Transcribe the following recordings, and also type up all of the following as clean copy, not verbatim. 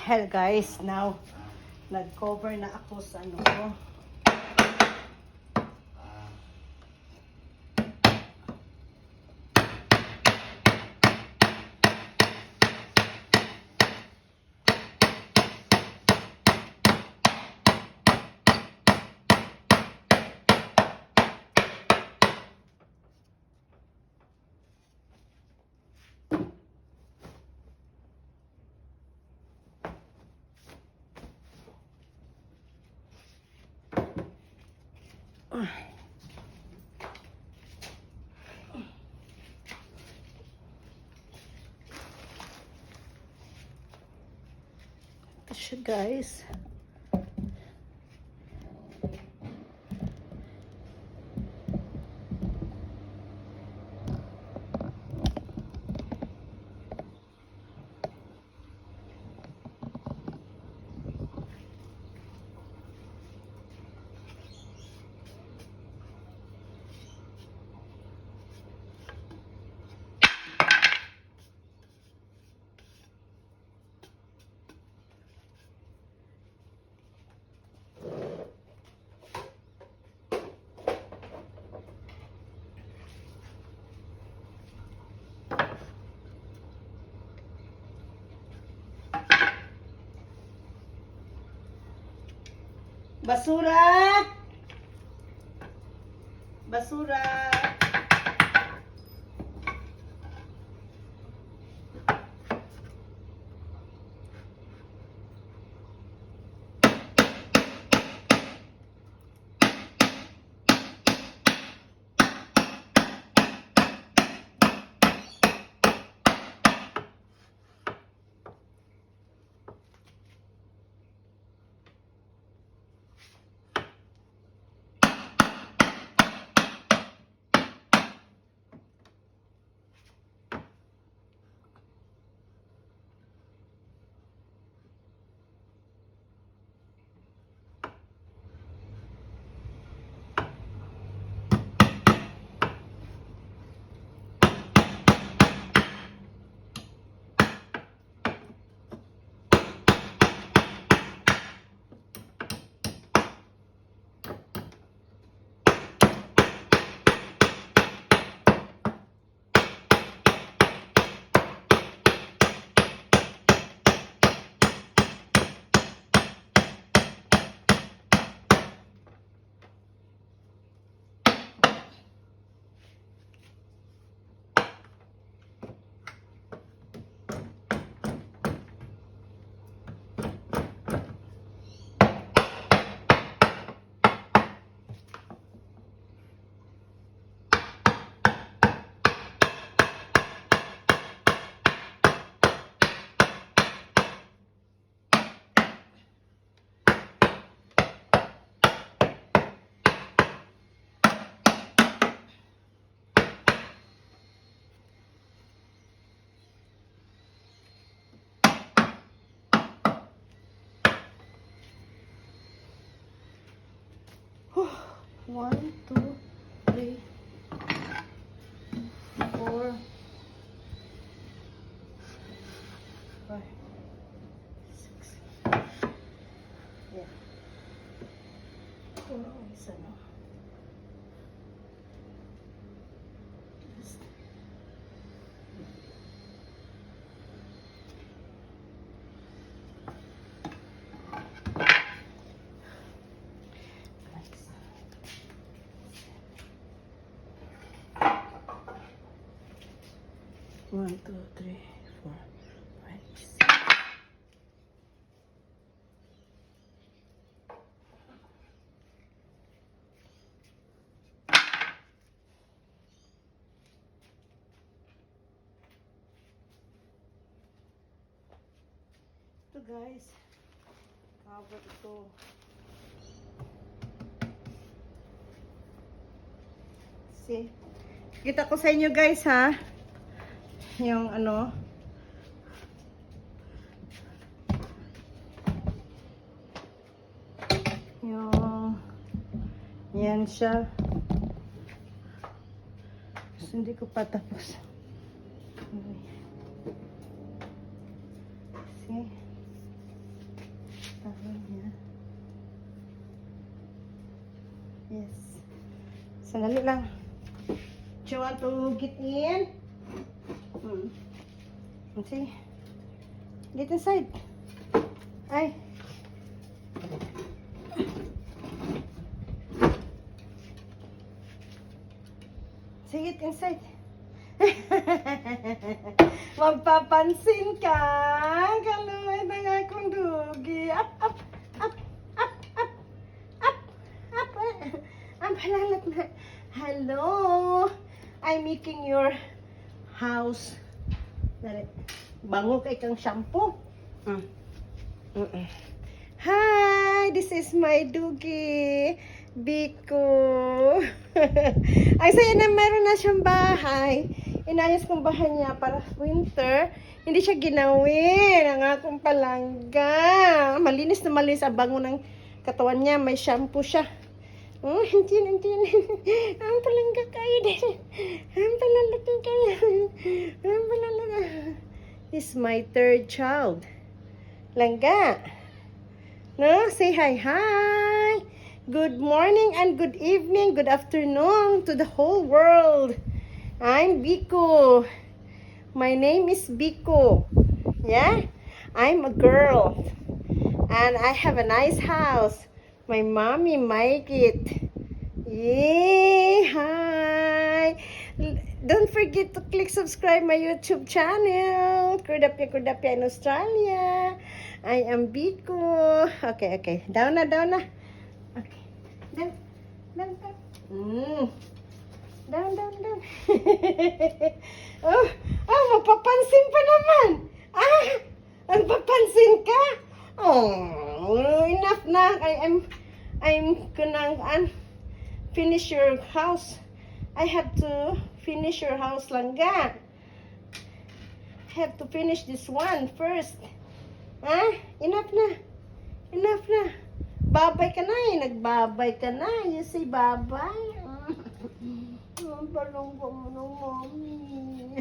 Hell guys, now nag-cover na ako sa ano ko. Ito siya guys. Basura! Basura! One, two, three, four, five, six. Yeah. Oh, isa na. One, two, three, four, five, six. Ito guys, cover ito. See? Kita ko sa inyo guys ha. Yung ano. Yung yan siya. So, hindi ko pa tapos. See? towel niya. Yes. Sandali lang. Do you want to get in? See? Get inside. Ay. Say it inside. Magpapansin ka. Kaluway na nga akong dugi. Up, up, up, up, up, up, up. Ang palalat na. Hello. I'm making your house. Bango kay kang shampoo. Hi, this is my dugi. Biko. Ay, saya na meron na siyang bahay. Inayos kong bahay niya para winter. Hindi siya ginawin. Ang akong palangga. Malinis na malinis ang bango ng katawan niya. May shampoo siya. Hindi. Ang palangga kayo din. Ang palangga kayo. Ang palangga. This is my third child. Langga. No? Say hi. Good morning and good evening, good afternoon to the whole world. I'm Biko. My name is Biko. Yeah? I'm a girl. And I have a nice house. My mommy make it. Yay! Hi! Don't forget to click subscribe my YouTube channel. Kurdapya in Australia. I am Biko. Okay. Down na. Okay. Down. Down. Mapapansin pa naman. Magpapansin ka. Enough na. I'm gonna finish your house. I have to finish your house, Langga. I have to finish this one first. Enough na. Babay ka na nagbabay ka na. You say babay. Ang balong mo ng mommy.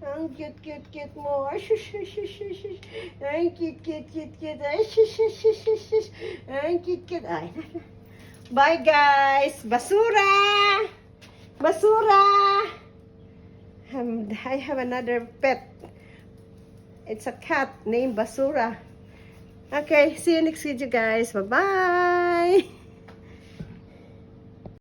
Ang cute mo. Ang cute. Ang cute. Ay. Bye guys. Basura. I have another pet. It's a cat named Basura. Okay, see you next video guys. Bye-bye.